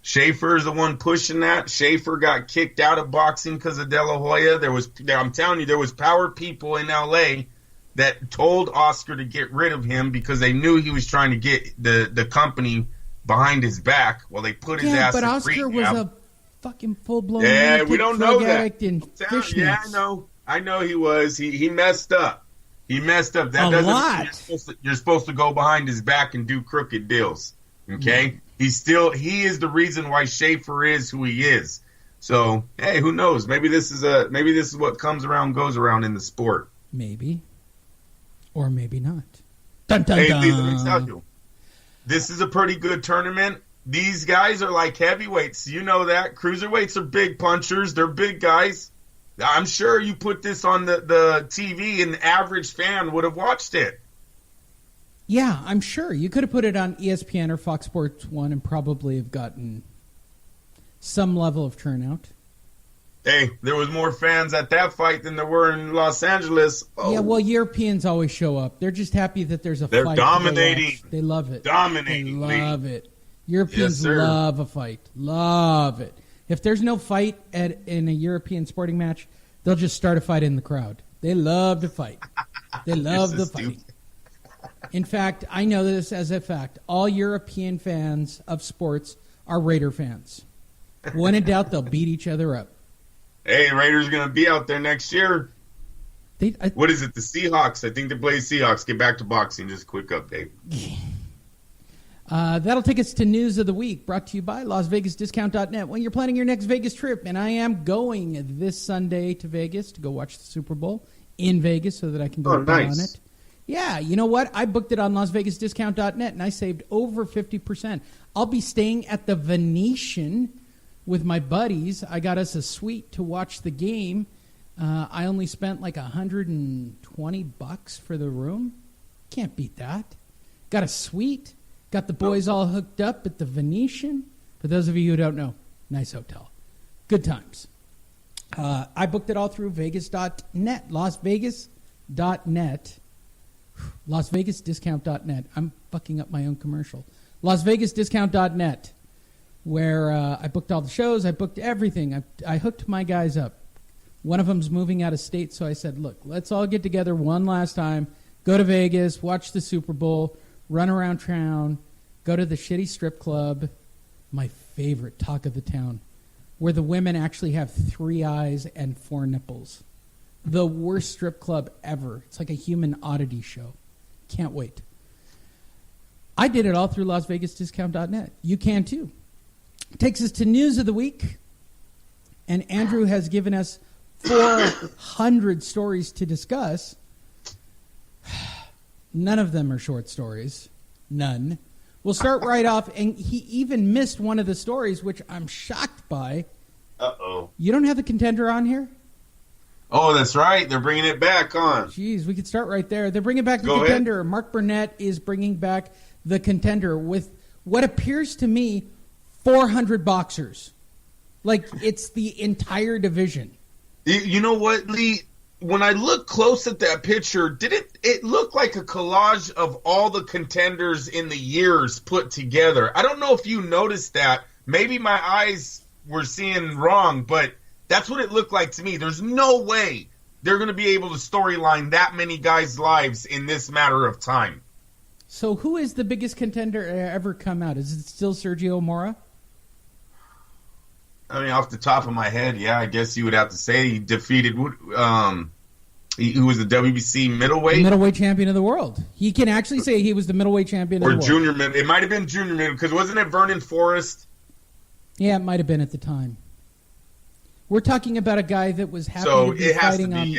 Schaefer is the one pushing that. Schaefer got kicked out of boxing because of De La Hoya. I'm telling you, there was power people in L.A. that told Oscar to get rid of him because they knew he was trying to get the company behind his back. Well, they put his ass in rehab. But Oscar was a fucking full-blown we don't know that. Yeah, I know he was. He messed up. He messed up. That doesn't mean you're supposed to go behind his back and do crooked deals. Okay? Mm-hmm. He is the reason why Schaefer is who he is. So, hey, who knows? Maybe this is what comes around goes around in the sport. Maybe. Or maybe not. Dun, dun, Hey, dun. Lee, let me tell you. This is a pretty good tournament. These guys are like heavyweights. You know that. Cruiserweights are big punchers. They're big guys. I'm sure you put this on the TV and the average fan would have watched it. Yeah, I'm sure. You could have put it on ESPN or Fox Sports 1 and probably have gotten some level of turnout. Hey, there was more fans at that fight than there were in Los Angeles. Oh. Yeah, well, Europeans always show up. They're just happy that there's a fight. They're dominating. They love it. Dominating. They love it. Europeans love a fight. Love it. If there's no fight in a European sporting match, they'll just start a fight in the crowd. They love to fight. They love the fight. In fact, I know this as a fact. All European fans of sports are Raider fans. When in doubt, they'll beat each other up. Hey, Raiders going to be out there next year. What is it? The Seahawks. I think they play Seahawks. Get back to boxing. Just a quick update. That'll take us to News of the Week, brought to you by LasVegasDiscount.net. When you're planning your next Vegas trip, and I am going this Sunday to Vegas to go watch the Super Bowl in Vegas so that I can go bet on it. Yeah, you know what? I booked it on LasVegasDiscount.net, and I saved over 50%. I'll be staying at the Venetian with my buddies. I got us a suite to watch the game. I only spent like $120 for the room. Can't beat that. Got a suite. Got the boys all hooked up at the Venetian. For those of you who don't know, nice hotel. Good times. I booked it all through Vegas.net, LasVegas.net. LasVegasDiscount.net. I'm fucking up my own commercial. LasVegasDiscount.net, where I booked all the shows. I booked everything. I hooked my guys up. One of them's moving out of state, so I said, look, let's all get together one last time, go to Vegas, watch the Super Bowl, run around town, go to the shitty strip club, my favorite talk of the town, where the women actually have 3 eyes and 4 nipples. The worst strip club ever. It's like a human oddity show. Can't wait. I did it all through LasVegasDiscount.net. You can too. Takes us to News of the Week. And Andrew has given us 400 stories to discuss. None of them are short stories. None. We'll start right off. And he even missed one of the stories, which I'm shocked by. Uh-oh. You don't have the Contender on here? Oh, that's right. They're bringing it back on. Jeez, we could start right there. They're bringing back the Contender. Ahead. Mark Burnett is bringing back the Contender with what appears to me 400 boxers. Like, it's the entire division. You know what, Lee? When I look close at that picture, it look like a collage of all the contenders in the years put together? I don't know if you noticed that. Maybe my eyes were seeing wrong, but that's what it looked like to me. There's no way they're going to be able to storyline that many guys' lives in this matter of time. So who is the biggest contender ever come out? Is it still Sergio Mora? I mean, off the top of my head, yeah, I guess you would have to say he defeated who was the WBC middleweight? Middleweight champion of the world. He can actually say he was the middleweight champion of the world. Or junior mid. It might have been junior mid, because wasn't it Vernon Forrest? Yeah, it might have been at the time. We're talking about a guy that was happy to be fighting on.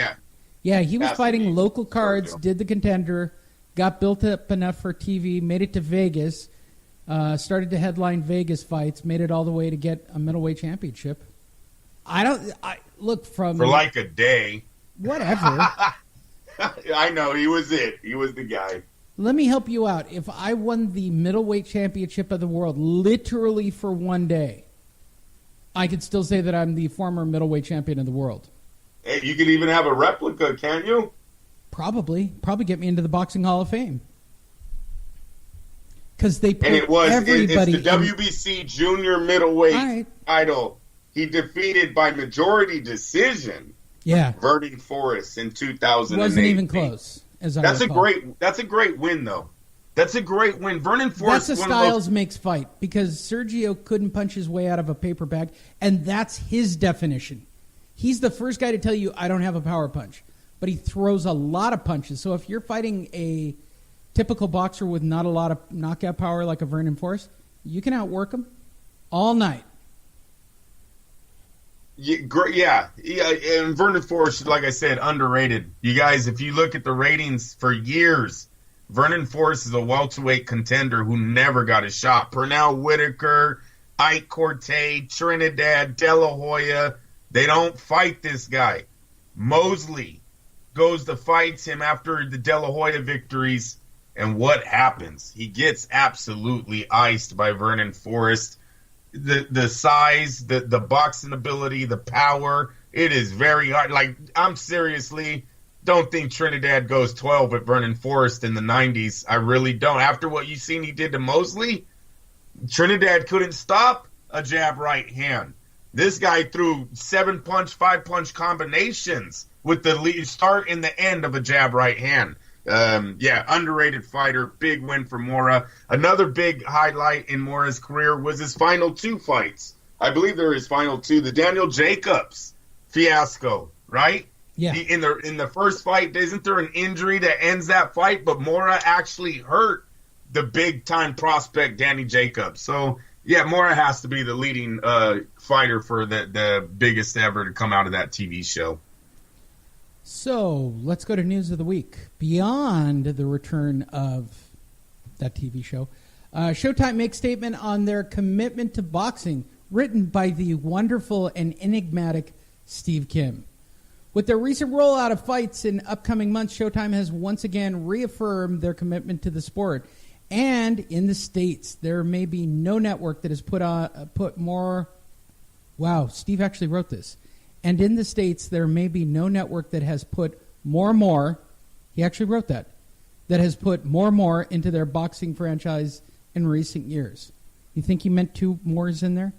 Yeah, he was fighting local cards, did the Contender, got built up enough for TV, made it to Vegas, started to headline Vegas fights, made it all the way to get a middleweight championship. Look from for like a day. Whatever. I know, he was it. He was the guy. Let me help you out. If I won the middleweight championship of the world literally for one day, I could still say that I'm the former middleweight champion of the world. Hey, you could even have a replica, can't you? Probably get me into the Boxing Hall of Fame. because they put and it's everybody the WBC junior middleweight title. He defeated by majority decision. Yeah, Vernon Forrest in 2008. Wasn't even close. That's a great win though. That's a great win. Vernon Forrest. That's a Styles makes fight because Sergio couldn't punch his way out of a paper bag, and that's his definition. He's the first guy to tell you I don't have a power punch, but he throws a lot of punches. So if you're fighting a typical boxer with not a lot of knockout power like a Vernon Forrest, you can outwork him all night. Yeah, and Vernon Forrest, like I said, underrated. You guys, if you look at the ratings for years, Vernon Forrest is a welterweight contender who never got a shot. Pernell Whitaker, Ike Corte, Trinidad, De La Hoya, they don't fight this guy. Mosley goes to fight him after the De La Hoya victories, and what happens? He gets absolutely iced by Vernon Forrest. The size, the boxing ability, the power, it is very hard. Like, I'm seriously don't think Trinidad goes 12 at Vernon Forrest in the 90s. I really don't. After what you've seen he did to Mosley, Trinidad couldn't stop a jab right hand. This guy threw 7-punch, 5-punch combinations with the start and the end of a jab right hand. Underrated fighter, big win for Mora. Another big highlight in Mora's career was his final 2 fights. I believe they're his final 2. The Daniel Jacobs fiasco, right? Yeah. In the first fight, isn't there an injury that ends that fight? But Mora actually hurt the big-time prospect, Danny Jacobs. So, yeah, Mora has to be the leading fighter for the biggest ever to come out of that TV show. So let's go to news of the week. Beyond the return of that TV show, Showtime makes statement on their commitment to boxing, written by the wonderful and enigmatic Steve Kim. With their recent rollout of fights in upcoming months, Showtime has once again reaffirmed their commitment to the sport. And in the States, there may be no network that has put more... Wow, Steve actually wrote this. And in the States, there may be no network that has put more, he actually wrote that has put more into their boxing franchise in recent years. You think he meant 2 mores in there?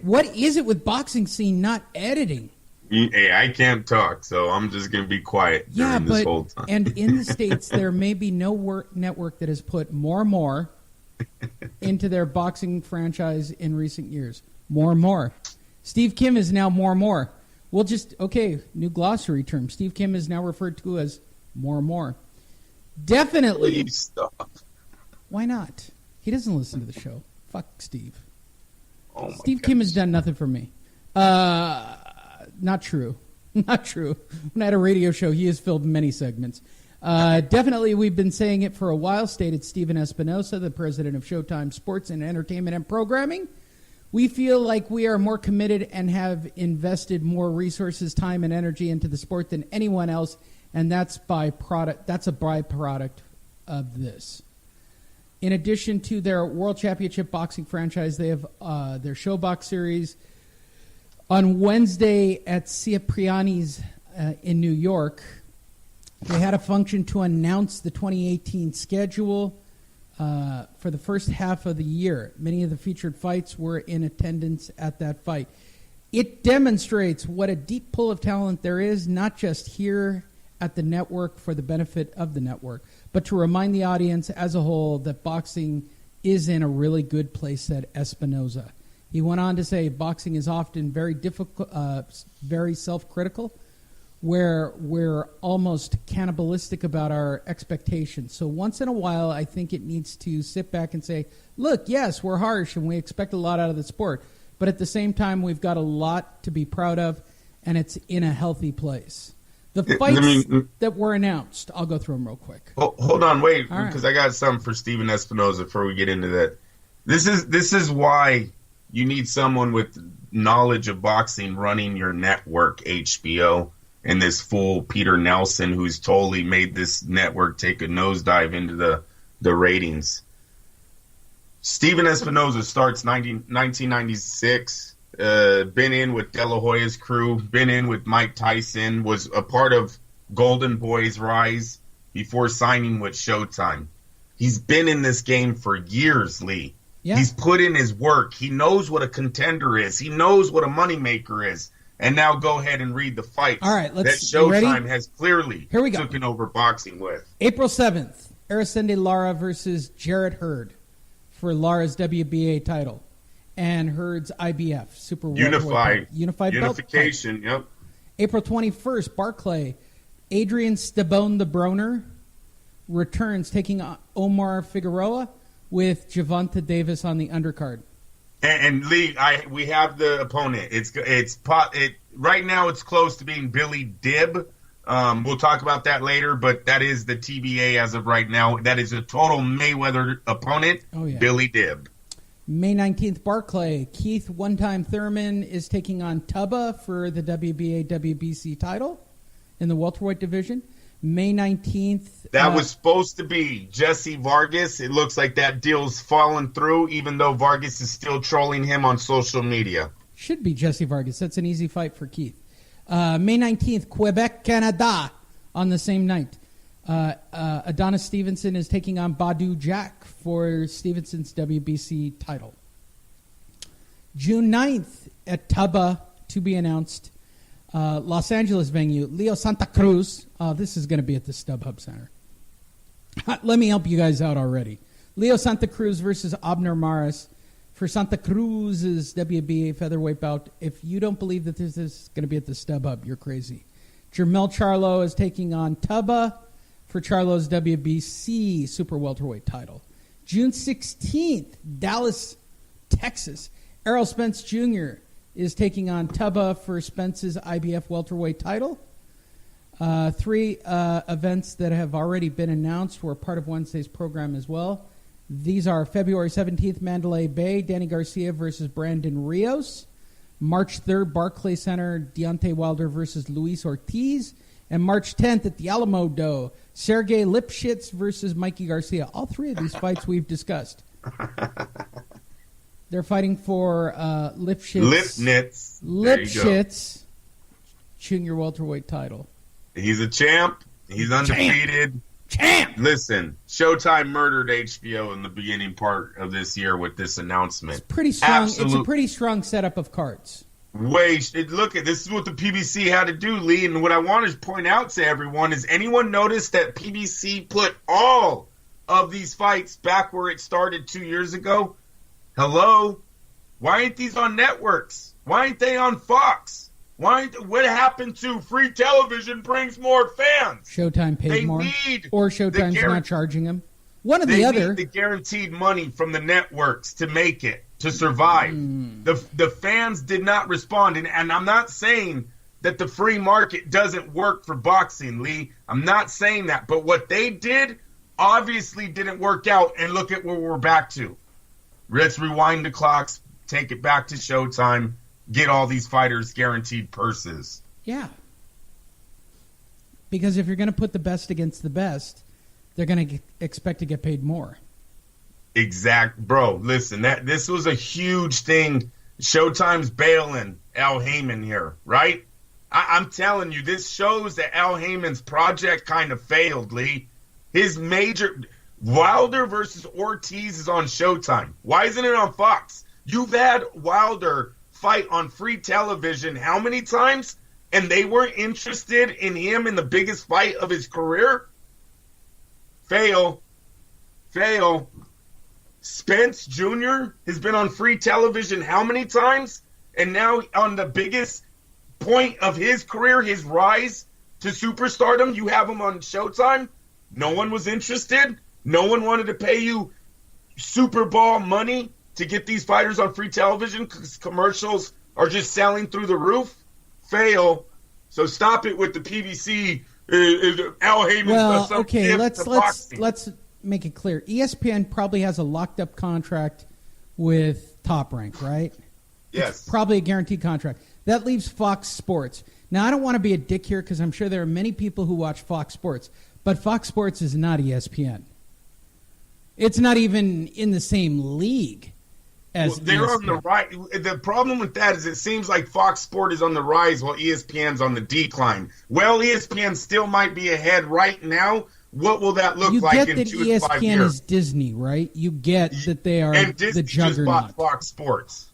What is it with boxing scene not editing? Hey, I can't talk, so I'm just going to be quiet during this whole time. And in the States, there may be no network that has put more into their boxing franchise in recent years. More. Steve Kim is now more. We'll new glossary term. Steve Kim is now referred to as more. Definitely. Please stop. Why not? He doesn't listen to the show. Fuck Steve. Oh my Steve Kim has done nothing for me. Not true. When I had a radio show, he has filled many segments. Definitely, we've been saying it for a while, stated Steven Espinosa, the president of Showtime Sports and Entertainment and Programming. We feel like we are more committed and have invested more resources, time, and energy into the sport than anyone else, and that's a byproduct of this. In addition to their World Championship Boxing franchise, they have their Showbox series. On Wednesday at Cipriani's in New York, they had a function to announce the 2018 schedule for the first half of the year. Many of the featured fights were in attendance at that fight. It demonstrates what a deep pool of talent there is, not just here at the network for the benefit of the network, but to remind the audience as a whole that boxing is in a really good place, said Espinosa. He went on to say boxing is often very difficult, very self-critical, where we're almost cannibalistic about our expectations. So once in a while, I think it needs to sit back and say, look, yes, we're harsh and we expect a lot out of the sport, but at the same time, we've got a lot to be proud of, and it's in a healthy place. The fights that were announced, I'll go through them real quick. Hold on, wait, All right. because I got something for Steven Espinosa before we get into that. This is why you need someone with knowledge of boxing running your network, HBO, and this fool Peter Nelson, who's totally made this network take a nosedive into the ratings. Steven Espinosa starts 1996, been in with De La Hoya's crew, been in with Mike Tyson, was a part of Golden Boy's rise before signing with Showtime. He's been in this game for years, Lee. Yeah. He's put in his work. He knows what a contender is. He knows what a moneymaker is. And now go ahead and read the fights All right, that you ready? Showtime has clearly Here we go. taken over boxing with. April 7th, Araceli Lara versus Jarrett Hurd for Lara's WBA title and Hurd's IBF Super Unified belt Unification, title. yep. April 21st, Barclay, Adrian Stabone the Broner returns taking Omar Figueroa with Gervonta Davis on the undercard. And Lee, we have the opponent. Right now it's close to being Billy Dibb. We'll talk about that later, but that is the TBA as of right now. That is a total Mayweather opponent, Billy Dibb. May 19th, Barclay, Keith One-Time Thurman is taking on Tubba for the WBA WBC title in the welterweight division. May 19th. That was supposed to be Jesse Vargas. It looks like that deal's fallen through, even though Vargas is still trolling him on social media. Should be Jesse Vargas. That's an easy fight for Keith. May 19th, Quebec, Canada, on the same night. Adonis Stevenson is taking on Badu Jack for Stevenson's WBC title. June 9th, at Tubba, to be announced, Los Angeles venue, Leo Santa Cruz. This is going to be at the StubHub Center. Let me help you guys out already. Leo Santa Cruz versus Abner Maris for Santa Cruz's WBA featherweight bout. If you don't believe that this is going to be at the StubHub, you're crazy. Jermel Charlo is taking on Tubba for Charlo's WBC super welterweight title. June 16th, Dallas, Texas. Errol Spence Jr. is taking on Tubba for Spence's IBF welterweight title. Three events that have already been announced were part of Wednesday's program as well. These are February 17th, Mandalay Bay, Danny Garcia versus Brandon Rios. March 3rd, Barclays Center, Deontay Wilder versus Luis Ortiz. And March 10th at the Alamo Dome, Sergey Lipschitz versus Mikey Garcia. All three of these fights we've discussed. They're fighting for Lipschitz junior welterweight title. He's a champ. He's undefeated. Champ! Listen, Showtime murdered HBO in the beginning part of this year with this announcement. It's pretty strong. It's a pretty strong setup of cards. Look at this is what the PBC had to do, Lee. And what I want to point out to everyone is, anyone notice that PBC put all of these fights back where it started 2 years ago? Hello? Why ain't these on networks? Why ain't they on Fox? What happened to free television brings more fans? Showtime paid more? Or Showtime's not charging them? One or the other. They need the guaranteed money from the networks to make it, to survive. The fans did not respond. And I'm not saying that the free market doesn't work for boxing, Lee. I'm not saying that. But what they did obviously didn't work out. And look at where we're back to. Let's rewind the clocks, take it back to Showtime, get all these fighters guaranteed purses. Yeah. Because if you're going to put the best against the best, they're going to expect to get paid more. Bro, listen, this was a huge thing. Showtime's bailing Al Heyman here, right? I'm telling you, this shows that Al Heyman's project kind of failed, Lee. His major... Wilder versus Ortiz is on Showtime. Why isn't it on Fox? You've had Wilder fight on free television how many times? And they weren't interested in him in the biggest fight of his career? Fail. Spence Jr. has been on free television how many times? And now on the biggest point of his career, his rise to superstardom, you have him on Showtime? No one was interested? No one wanted to pay you Super Bowl money to get these fighters on free television because commercials are just selling through the roof? Fail. So stop it with the PBC. Al Heyman. Well, okay, let's make it clear. ESPN probably has a locked up contract with Top Rank, right? Yes. It's probably a guaranteed contract. That leaves Fox Sports. Now, I don't want to be a dick here because I'm sure there are many people who watch Fox Sports, but Fox Sports is not ESPN. It's not even in the same league as they're ESPN. on the rise. The problem with that is it seems like Fox Sport is on the rise while ESPN's on the decline. Well, ESPN still might be ahead right now What will that look You like get in that 2 to 5 ESPN years? is Disney, right? You get that they are And Disney the just bought juggernaut. Fox Sports.